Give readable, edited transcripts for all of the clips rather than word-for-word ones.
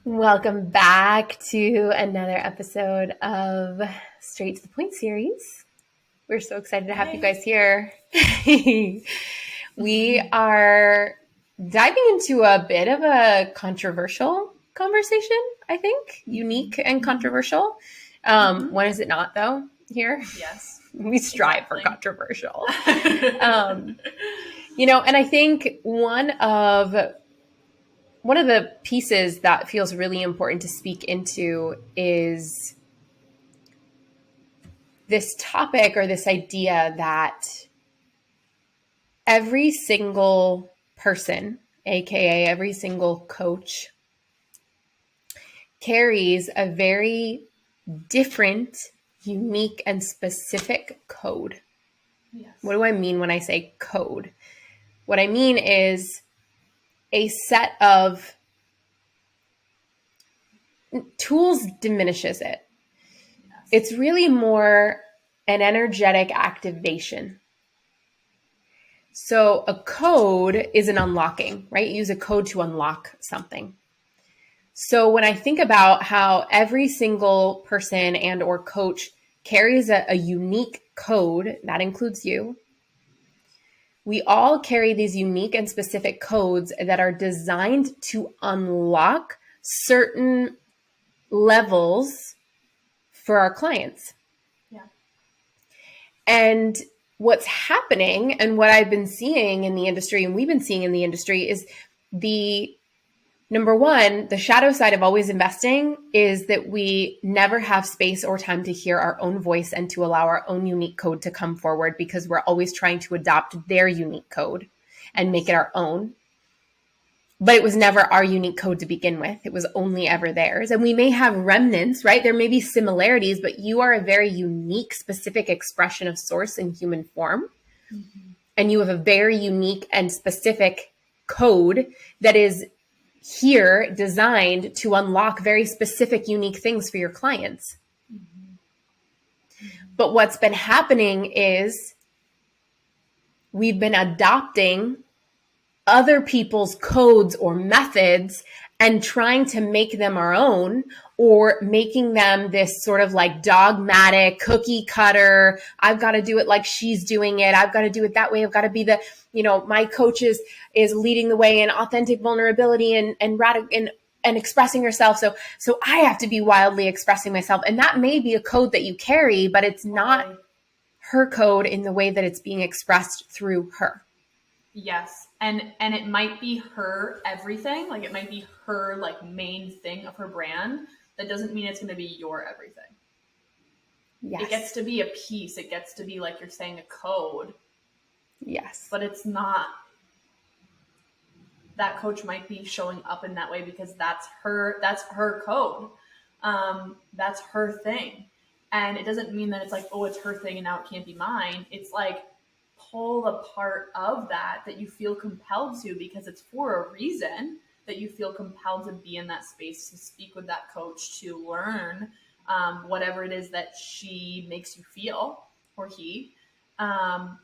Welcome back to another episode of Straight to the Point series. We're so excited to have you guys here. We are diving into a bit of a controversial conversation, I think. Unique and controversial. When is it not, though, here? Yes. We strive for controversial. And I think one of the pieces that feels really important to speak into is this topic or this idea that every single person, aka every single coach, carries a very different, unique, and specific code. Yes. What do I mean when I say code? What I mean is a set of tools diminishes it. Yes. It's really more an energetic activation. So a code is an unlocking, right? You use a code to unlock something. So when I think about how every single person and or coach carries a unique code, that includes you, we all carry these unique and specific codes that are designed to unlock certain levels for our clients. Yeah. And what's happening and what I've been seeing in the industry and we've been seeing in the industry is number one, the shadow side of always investing is that we never have space or time to hear our own voice and to allow our own unique code to come forward because we're always trying to adopt their unique code and make it our own. But it was never our unique code to begin with. It was only ever theirs. And we may have remnants, right? There may be similarities, but you are a very unique, specific expression of source in human form. Mm-hmm. And you have a very unique and specific code that is here designed to unlock very specific, unique things for your clients. Mm-hmm. But what's been happening is we've been adopting other people's codes or methods and trying to make them our own or making them this sort of like dogmatic cookie cutter. I've got to do it like she's doing it. I've got to do it that way. I've got to be my coach is leading the way in authentic vulnerability and expressing yourself. So I have to be wildly expressing myself. And that may be a code that you carry, but it's not her code in the way that it's being expressed through her. Yes. And it might be her everything. Like it might be her like main thing of her brand. That doesn't mean it's going to be your everything. Yes. It gets to be a piece. It gets to be, like you're saying, a code. Yes. But it's not. That coach might be showing up in that way because that's her code. That's her thing. And it doesn't mean that it's like, oh, it's her thing and now it can't be mine. It's like, pull a part of that you feel compelled to because it's for a reason that you feel compelled to be in that space, to speak with that coach, to learn whatever it is that she makes you feel, or he. And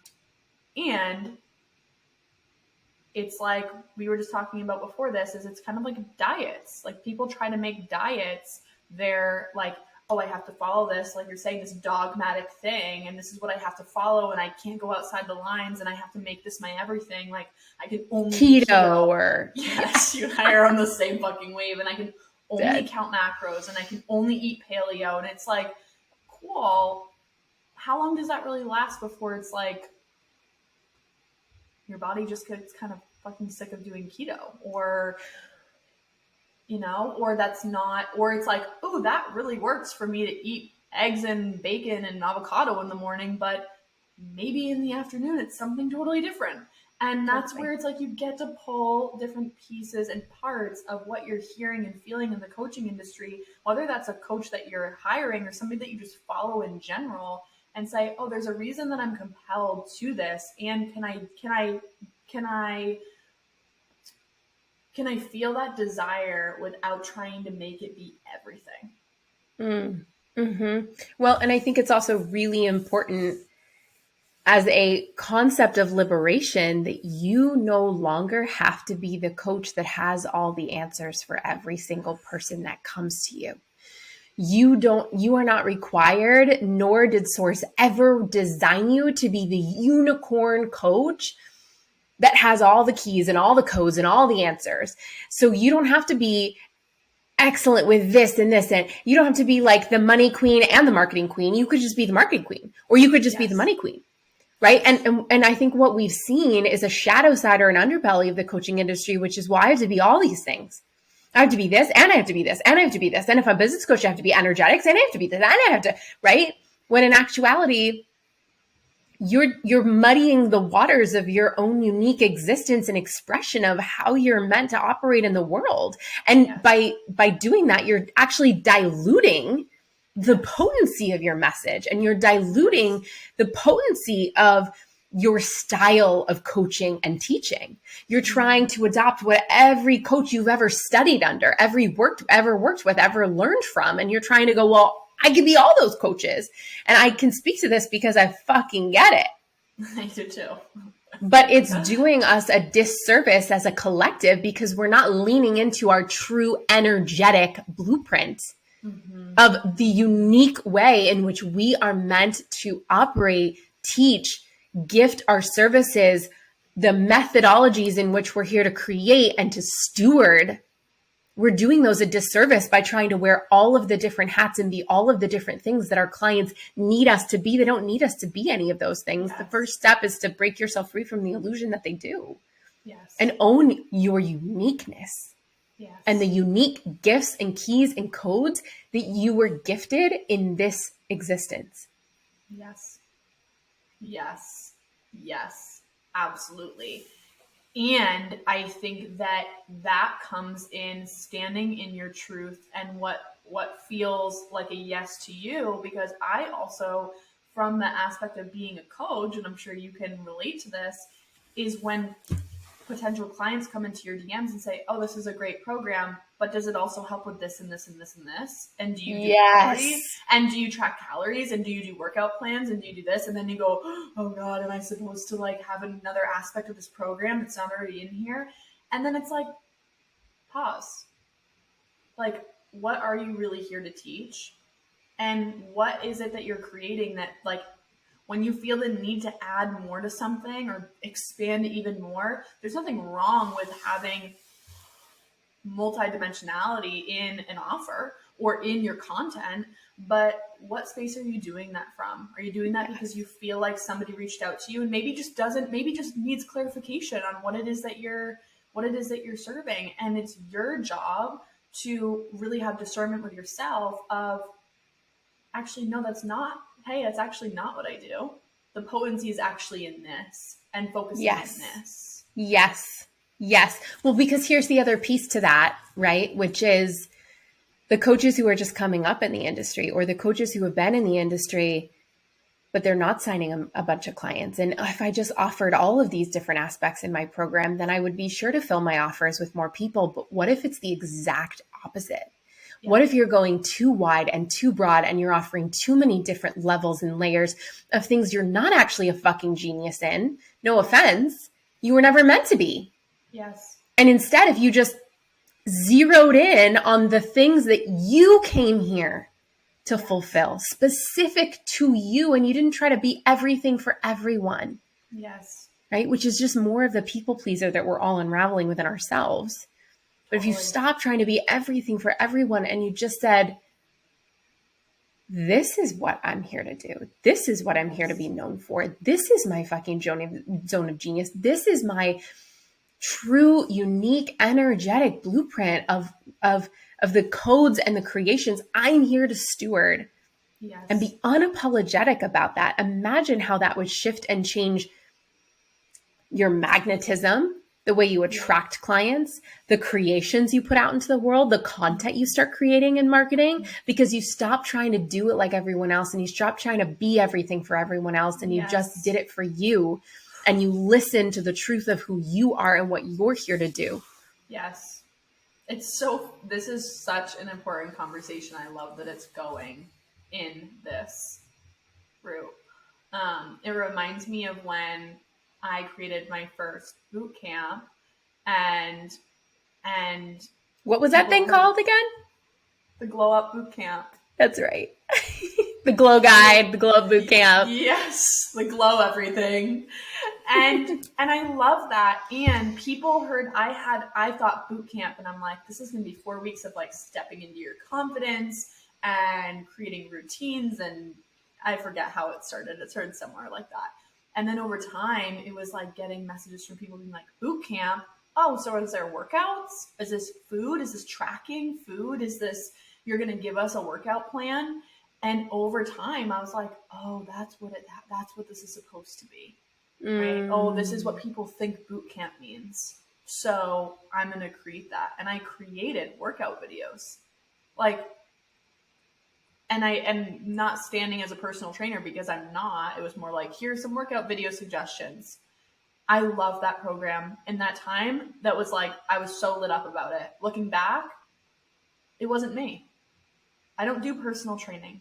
it's like we were just talking about before this, is it's kind of like diets. Like people try to make diets, they're like, oh, I have to follow this, like you're saying, this dogmatic thing, and this is what I have to follow, and I can't go outside the lines, and I have to make this my everything. Like I can only keto or yes, you and I are on the same fucking wave, and I can only count macros, and I can only eat paleo, and it's like, cool. How long does that really last before it's like your body just gets kind of fucking sick of doing keto, or or that's not, or it's like, oh, that really works for me to eat eggs and bacon and avocado in the morning, but maybe in the afternoon it's something totally different. And that's where it's like you get to pull different pieces and parts of what you're hearing and feeling in the coaching industry, whether that's a coach that you're hiring or somebody that you just follow in general, and say, oh, there's a reason that I'm compelled to this, and can I feel that desire without trying to make it be everything? Mm-hmm. Well, and I think it's also really important as a concept of liberation, that you no longer have to be the coach that has all the answers for every single person that comes to you. You are not required, nor did Source ever design you to be the unicorn coach that has all the keys and all the codes and all the answers. So you don't have to be excellent with this and this, and you don't have to be like the money queen and the marketing queen. You could just be the marketing queen, or you could just be the money queen. Right. And I think what we've seen is a shadow side or an underbelly of the coaching industry, which is why I have to be all these things. I have to be this, and I have to be this, and I have to be this. And if I'm a business coach, I have to be energetics, and I have to be this, and I have to, right? When in actuality, you're muddying the waters of your own unique existence and expression of how you're meant to operate in the world. And by doing that, you're actually diluting the potency of your message, and you're diluting the potency of your style of coaching and teaching. You're trying to adopt what every coach you've ever studied under, ever worked with, ever learned from. And you're trying to go, well, I could be all those coaches. And I can speak to this because I fucking get it. I do too. But it's doing us a disservice as a collective because we're not leaning into our true energetic blueprint of the unique way in which we are meant to operate, teach, gift our services, the methodologies in which we're here to create and to steward. We're doing those a disservice by trying to wear all of the different hats and be all of the different things that our clients need us to be. They don't need us to be any of those things. Yes. The first step is to break yourself free from the illusion that they do. Yes. And own your uniqueness. Yes. And the unique gifts and keys and codes that you were gifted in this existence. Yes. Yes. Yes. Absolutely. And I think that comes in standing in your truth and what feels like a yes to you, because I also, from the aspect of being a coach, and I'm sure you can relate to this, is when potential clients come into your DMs and say, oh, this is a great program, but does it also help with this and this and this and this? And do you do calories? And do you track calories? And do you do workout plans? And do you do this? And then you go, oh God, am I supposed to like have another aspect of this program that's not already in here? And then it's like, pause. Like, what are you really here to teach? And what is it that you're creating that, like, when you feel the need to add more to something or expand even more, there's nothing wrong with having multidimensionality in an offer or in your content. But what space are you doing that from? Are you doing that because you feel like somebody reached out to you and maybe just needs clarification on what it is that you're serving? And it's your job to really have discernment with yourself of, actually, no, that's actually not what I do. The potency is actually in this, and focusing on this. Yes. Yes. Well, because here's the other piece to that, right? Which is the coaches who are just coming up in the industry, or the coaches who have been in the industry, but they're not signing a bunch of clients. And if I just offered all of these different aspects in my program, then I would be sure to fill my offers with more people. But what if it's the exact opposite? What if you're going too wide and too broad and you're offering too many different levels and layers of things you're not actually a fucking genius in? No offense. You were never meant to be. Yes. And instead, if you just zeroed in on the things that you came here to fulfill, specific to you, and you didn't try to be everything for everyone. Yes. Right? Which is just more of the people pleaser that we're all unraveling within ourselves. But if you stop trying to be everything for everyone and you just said, this is what I'm here to do. This is what I'm here to be known for. This is my fucking zone of genius. This is my true, unique, energetic blueprint of the codes and the creations I'm here to steward. Yes. And be unapologetic about that. Imagine how that would shift and change your magnetism, the way you attract clients, the creations you put out into the world, the content you start creating and marketing, because you stop trying to do it like everyone else and you stop trying to be everything for everyone else, and you just did it for you, and you listen to the truth of who you are and what you're here to do. Yes. This is such an important conversation. I love that it's going in this group. It reminds me of when I created my first boot camp, and and What was that thing called again? the Glow Up Boot Camp. That's right. The Glow Guide, the Glow Up Boot Camp. Yes, the glow everything. And I love that. And people heard I thought boot camp, and I'm like, this is gonna be 4 weeks of like stepping into your confidence and creating routines, and I forget how it started. It started somewhere like that. And then over time it was like getting messages from people being like, boot camp? Oh, so is there workouts? Is this food? Is this tracking food? Is this, you're gonna give us a workout plan? And over time I was like, oh, that's what this is supposed to be. Right? Oh, this is what people think boot camp means. So I'm going to create that. And I created workout videos. Like, and I am not standing as a personal trainer because I'm not. It was more like, here's some workout video suggestions. I love that program. In that time, that was like, I was so lit up about it. Looking back, it wasn't me. I don't do personal training.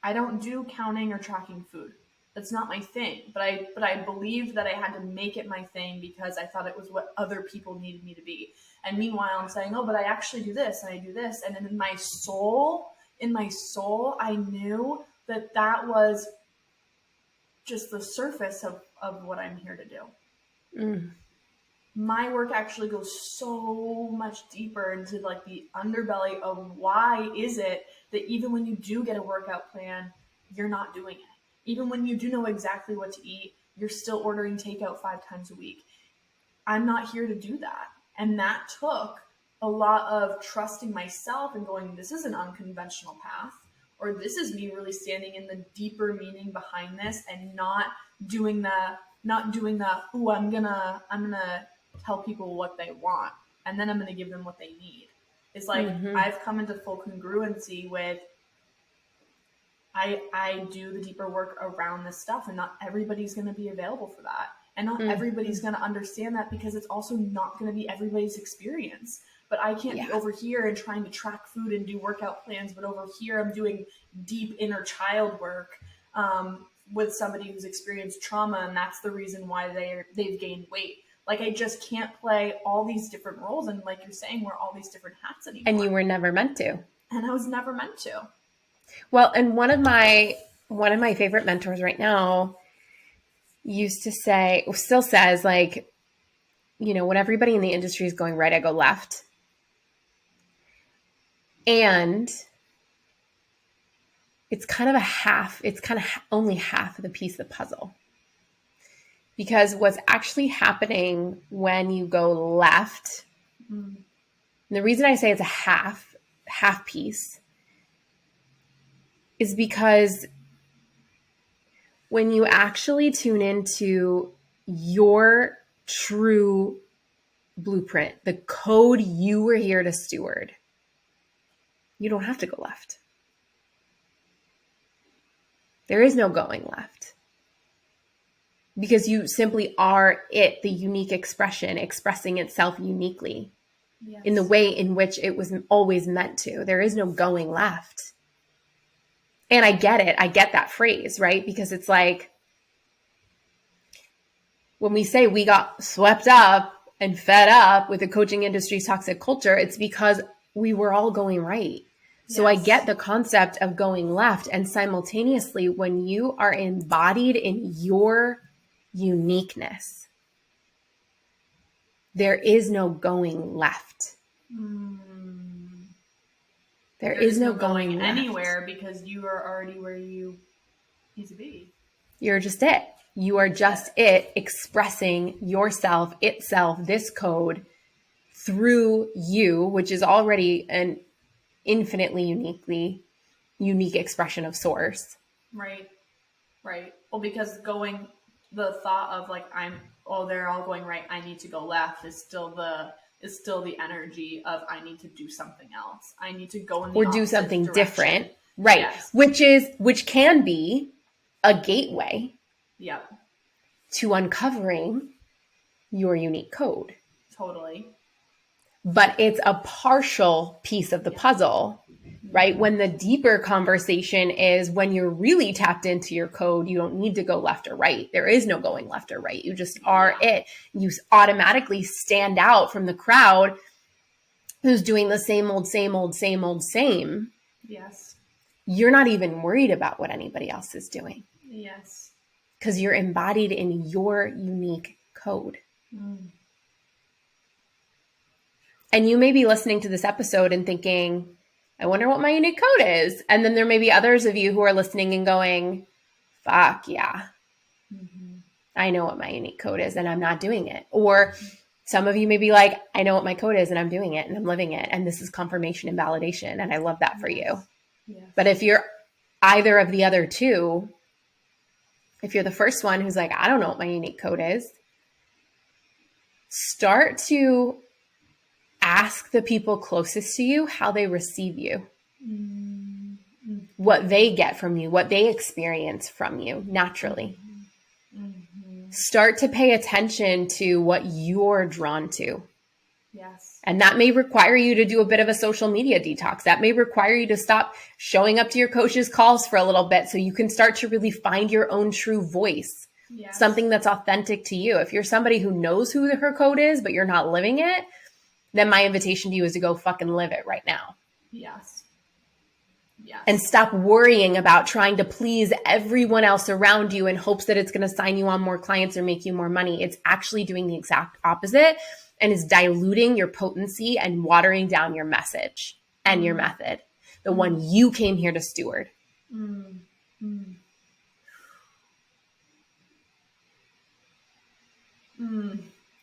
I don't do counting or tracking food. That's not my thing. But I believed that I had to make it my thing because I thought it was what other people needed me to be. And meanwhile, I'm saying, oh, but I actually do this and I do this. And then in my soul, I knew that that was just the surface of what I'm here to do. My work actually goes so much deeper into like the underbelly of why is it that even when you do get a workout plan, you're not doing it. Even when you do know exactly what to eat, you're still ordering takeout 5 times a week. I'm not here to do that. And that took a lot of trusting myself and going, this is an unconventional path, or this is me really standing in the deeper meaning behind this and not doing the, ooh, I'm gonna tell people what they want and then I'm gonna give them what they need. It's like I've come into full congruency with I do the deeper work around this stuff, and not everybody's going to be available for that. And not everybody's going to understand that because it's also not going to be everybody's experience. But I can't be over here and trying to track food and do workout plans, but over here I'm doing deep inner child work with somebody who's experienced trauma, and that's the reason why they've gained weight. Like, I just can't play all these different roles, and like you're saying, wear all these different hats anymore. And you were never meant to. And I was never meant to. Well, and one of my favorite mentors right now used to say, still says, like, you know, when everybody in the industry is going right, I go left. And it's kind of only half of the piece of the puzzle. Because what's actually happening when you go left, and the reason I say it's a half piece, is because when you actually tune into your true blueprint, the code you were here to steward, you don't have to go left. There is no going left. Because you simply are it, the unique expression, expressing itself uniquely in the way in which it was always meant to. There is no going left. And I get it. I get that phrase, right? Because it's like, when we say we got swept up and fed up with the coaching industry's toxic culture, it's because we were all going right. So I get the concept of going left. And simultaneously, when you are embodied in your uniqueness, there is no going left. There is no going anywhere because you are already where you need to be. You're just it. You are just it, expressing yourself, itself, this code through you, which is already an infinitely unique expression of source. Right. Well, because the thought of like, they're all going right, I need to go left is still the energy of I need to do something else. I need to go in the or do something direction. Different. Right. Yes. Which can be a gateway to uncovering your unique code. Totally. But it's a partial piece of the puzzle right? When the deeper conversation is when you're really tapped into your code, you don't need to go left or right. There is no going left or right. You just are it. You automatically stand out from the crowd who's doing the same old, same old, same old, same. Yes. You're not even worried about what anybody else is doing. Yes. Because you're embodied in your unique code. And you may be listening to this episode and thinking, I wonder what my unique code is. And then there may be others of you who are listening and going, fuck yeah. I know what my unique code is and I'm not doing it. Or some of you may be like, I know what my code is and I'm doing it and I'm living it. And this is confirmation and validation. And I love that for you. Yes. But if you're either of the other two, if you're the first one who's like, I don't know what my unique code is, start to ask the people closest to you how they receive you, what they get from you, what they experience from you naturally. Start to pay attention to what you're drawn to. Yes. And that may require you to do a bit of a social media detox. That may require you to stop showing up to your coach's calls for a little bit so you can start to really find your own true voice. Yes. Something that's authentic to you. If you're somebody who knows who her code is, but you're not living it, then my invitation to you is to go fucking live it right now. Yes. Yes. And stop worrying about trying to please everyone else around you in hopes that it's going to sign you on more clients or make you more money. It's actually doing the exact opposite and is diluting your potency and watering down your message and your method, the one you came here to steward.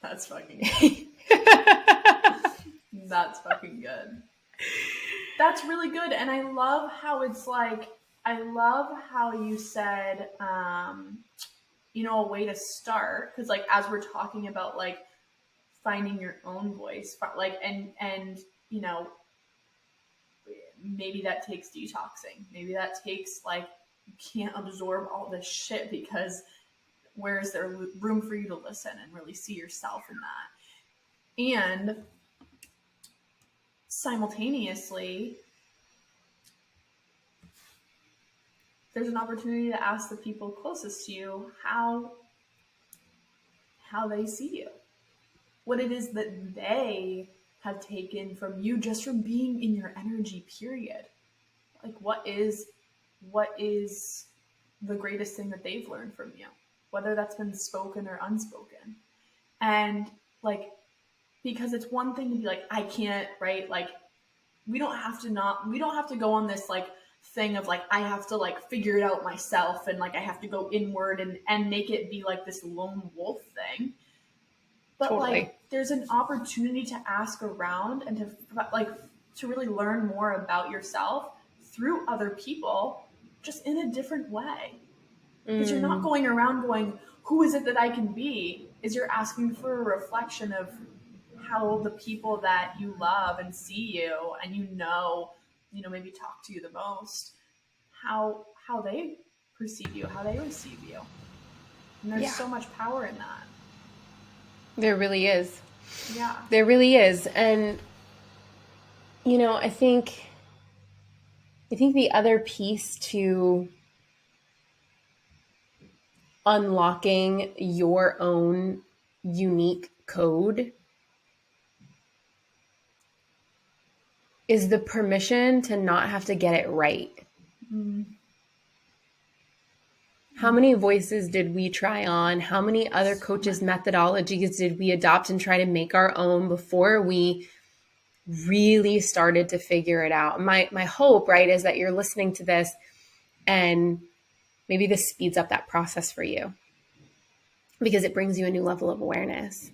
That's fucking good. That's fucking good. That's really good. And I love how it's like, I love how you said, a way to start. Cause like, as we're talking about like finding your own voice, like, and, maybe that takes detoxing. Maybe that takes like, you can't absorb all this shit because where is there room for you to listen and really see yourself in that? And simultaneously, there's an opportunity to ask the people closest to you how they see you, what it is that they have taken from you just from being in your energy, period. Like what is the greatest thing that they've learned from you, whether that's been spoken or unspoken. And like, because it's one thing to be like, I can't, right? Like we don't have to go on this like thing of like, I have to like figure it out myself. And like, I have to go inward and make it be like this lone wolf thing. But totally. Like, there's an opportunity to ask around and to really learn more about yourself through other people, just in a different way. Because you're not going around going, who is it that I can be? Is you're asking for a reflection of how the people that you love and see you and maybe talk to you the most, how they perceive you, how they receive you. And there's so much power in that. There really is. Yeah. There really is. And, I think the other piece to unlocking your own unique code is the permission to not have to get it right. How many voices did we try on? How many other coaches' methodologies did we adopt and try to make our own before we really started to figure it out? My hope, right, is that you're listening to this and maybe this speeds up that process for you because it brings you a new level of awareness.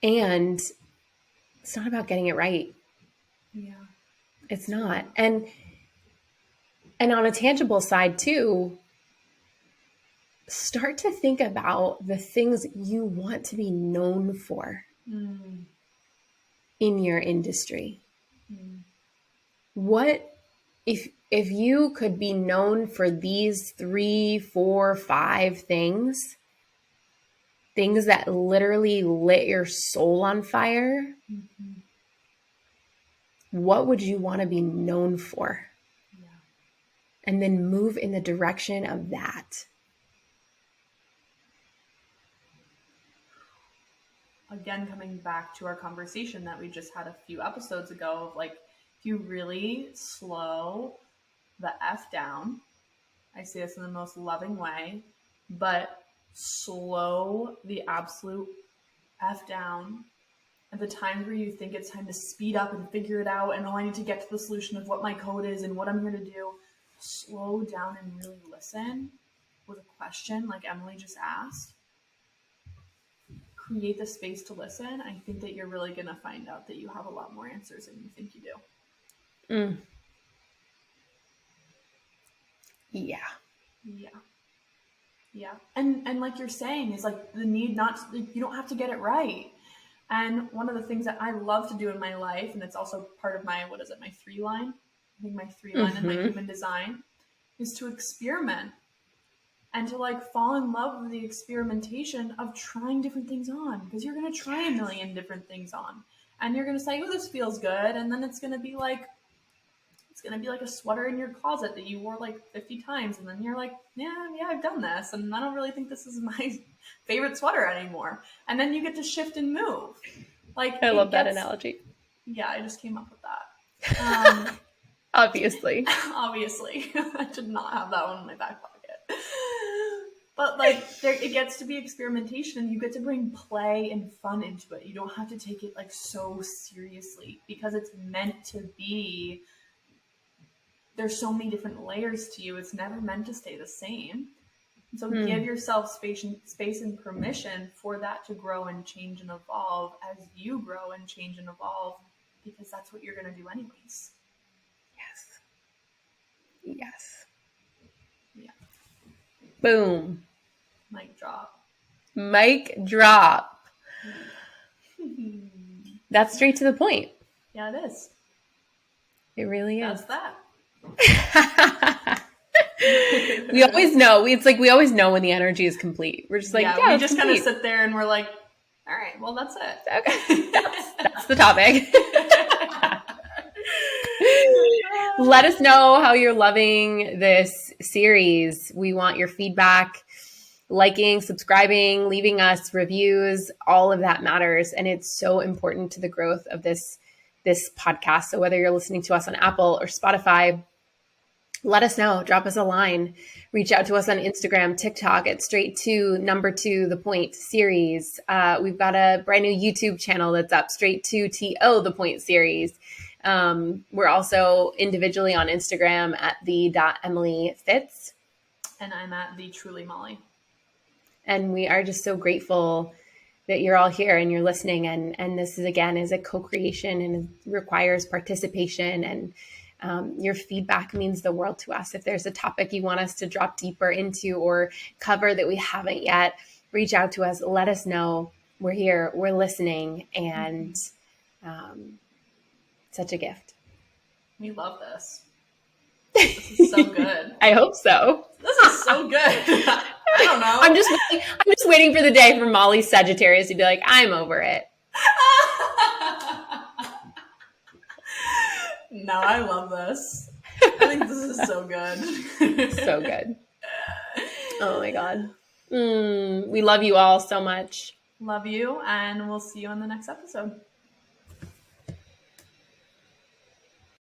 And it's not about getting it right. Yeah. It's not. And on a tangible side too, start to think about the things you want to be known for in your industry. What if you could be known for these 3, 4, 5 things that literally lit your soul on fire? What would you want to be known for? Yeah. And then move in the direction of that. Again, coming back to our conversation that we just had a few episodes ago of like, if you really slow the F down, I say this in the most loving way, but slow the absolute F down at the times where you think it's time to speed up and figure it out and, oh, I need to get to the solution of what my code is and what I'm here to do. Slow down and really listen with a question like Emily just asked. Create the space to listen. I think that you're really going to find out that you have a lot more answers than you think you do. Mm. Yeah. Yeah. Yeah. And like you're saying is like the need not to, you don't have to get it right. And one of the things that I love to do in my life, and it's also part of my, my 3 line? I think my 3 line in my human design is to experiment and to like fall in love with the experimentation of trying different things on, because you're going to try a million different things on and you're going to say, oh, this feels good. And then it's going to be like a sweater in your closet that you wore like 50 times. And then you're like, yeah, I've done this. And I don't really think this is my favorite sweater anymore. And then you get to shift and move. Like, I love that analogy. Yeah, I just came up with that. Obviously. Obviously. I did not have that one in my back pocket. But like, it gets to be experimentation and you get to bring play and fun into it. You don't have to take it like so seriously because it's meant to be. There's so many different layers to you. It's never meant to stay the same. So give yourself space and permission for that to grow and change and evolve as you grow and change and evolve, because that's what you're going to do anyways. Yes. Yeah. Boom. Mic drop. Mic drop. That's straight to the point. Yeah, it is. It really is. That's that. We always know. It's like we always know when the energy is complete. We're just like, we just kind of sit there and we're like, all right, well, that's it. Okay, that's the topic. Let us know how you're loving this series. We want your feedback, liking, subscribing, leaving us reviews. All of that matters, and it's so important to the growth of this podcast. So whether you're listening to us on Apple or Spotify, let us know. Drop us a line. Reach out to us on Instagram, TikTok at straight to the point series. We've got a brand new YouTube channel that's up, straight to the point series. We're also individually on Instagram at the.emilyfitz. And I'm at the Truly Molly. And we are just so grateful that you're all here and you're listening. And this is, again, is a co-creation and it requires participation, and your feedback means the world to us. If there's a topic you want us to drop deeper into or cover that we haven't yet, reach out to us. Let us know. We're here. We're listening. And such a gift. We love this. This is so good. I hope so. This is so good. I don't know. I'm just waiting for the day for Molly Sagittarius to be like, I'm over it. No, I love this. I think this is so good. So good. Oh my God. We love you all so much. Love you, and we'll see you on the next episode.